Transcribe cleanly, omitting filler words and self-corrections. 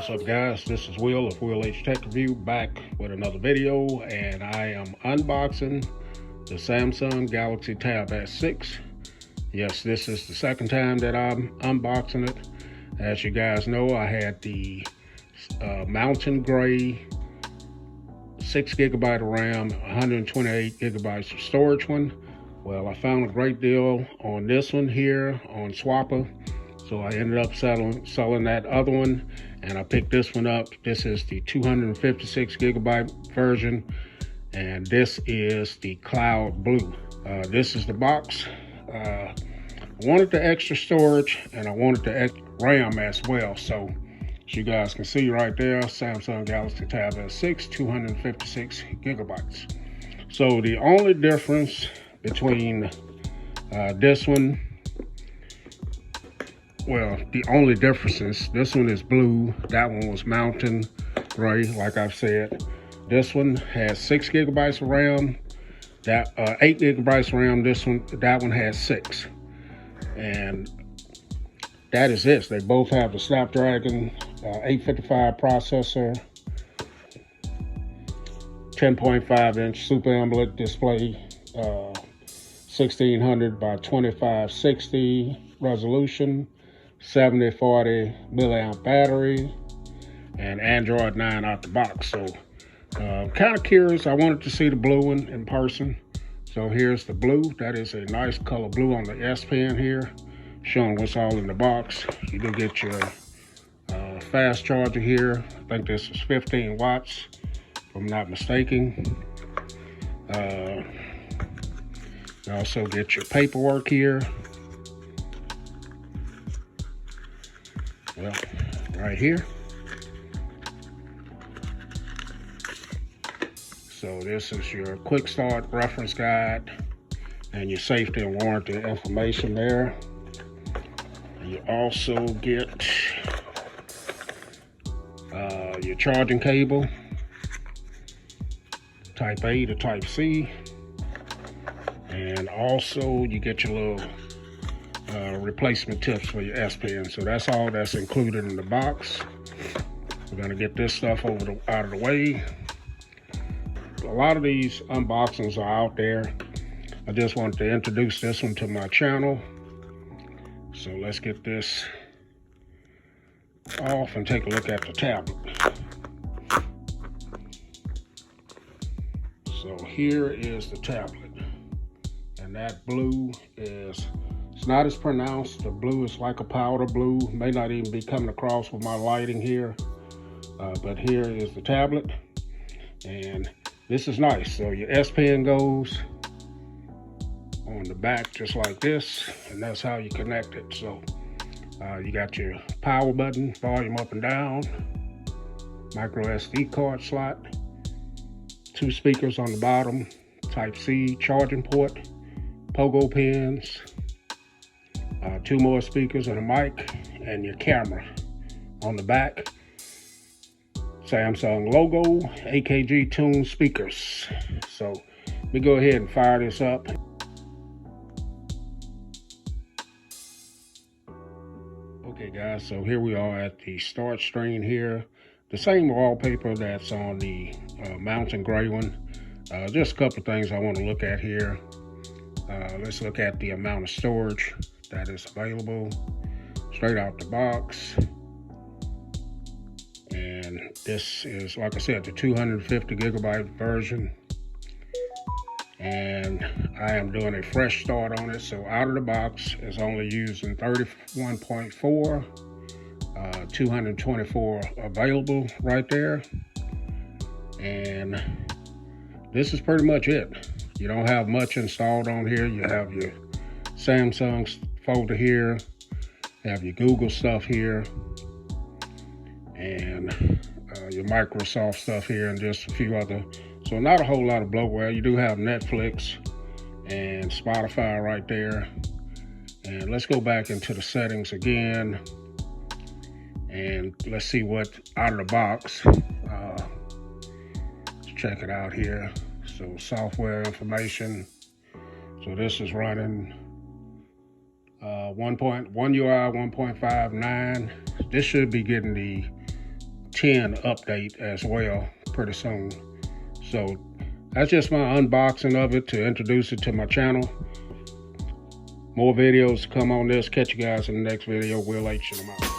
What's up, guys? This is Will of Will H Tech Review, back with another video, and I am unboxing the Samsung Galaxy Tab S6. Yes, this is the second time that I'm unboxing it. As you guys know, I had the Mountain Gray 6GB of RAM, 128 gigabytes of storage one. Well, I found a great deal on this one here on Swapper, so I ended up selling that other one, and I picked this one up. This is the 256 gigabyte version, and this is the Cloud Blue. This is the box. I wanted the extra storage, and I wanted the extra RAM as well. So as you guys can see right there, Samsung Galaxy Tab S6, 256 gigabytes. So the only difference between this one, well, the only differences, this one is blue, that one was Mountain Gray, like I've said. This one has 6 gigabytes of RAM, that 8 gigabytes of RAM. That one has 6, and that is this. They both have the Snapdragon 855 processor, 10.5-inch Super AMOLED display, 1600 by 2560 resolution, 7040 milliamp battery, and Android 9 out the box. So kind of curious. I wanted to see the blue one in person, so here's the blue. That is a nice color blue on the S Pen here, showing what's all in the box. You do get your fast charger here. I think this is 15 watts, if I'm not mistaken. You also get your paperwork here. Well, right here. So this is your quick start reference guide and your safety and warranty information there. You also get your charging cable, type A to type C, and also you get your little replacement tips for your S Pen. So that's all that's included in the box. We're gonna get this stuff out of the way. A lot of these unboxings are out there. I just wanted to introduce this one to my channel. So let's get this off and take a look at the tablet. So here is the tablet, and that blue is, it's not as pronounced. The blue is like a powder blue. May not even be coming across with my lighting here, but here is the tablet, and this is nice. So your S Pen goes on the back just like this, and that's how you connect it. So you got your power button, volume up and down, micro SD card slot, 2 speakers on the bottom, type C charging port, pogo pins, 2 more speakers and a mic, and your camera on the back. Samsung logo, AKG tuned speakers. So let me go ahead and fire this up. Okay guys, so here we are at the start screen here. The same wallpaper that's on the Mountain Gray one. Just a couple of things I want to look at here. Let's look at the amount of storage that is available straight out the box. And this is, like I said, the 250 gigabyte version. And I am doing a fresh start on it. So out of the box is only using 31.4, 224 available right there. And this is pretty much it. You don't have much installed on here. You have your Samsung folder here, you have your Google stuff here, and your Microsoft stuff here, and just a few other. So not a whole lot of bloatware. You do have Netflix and Spotify right there. And let's go back into the settings again, and let's see what out of the box. Let's check it out here. So software information. So this is running One UI 1.59. This should be getting the 10 update as well pretty soon. So that's just my unboxing of it to introduce it to my channel. More videos to come on this. Catch you guys in the next video. Will H. I'm out.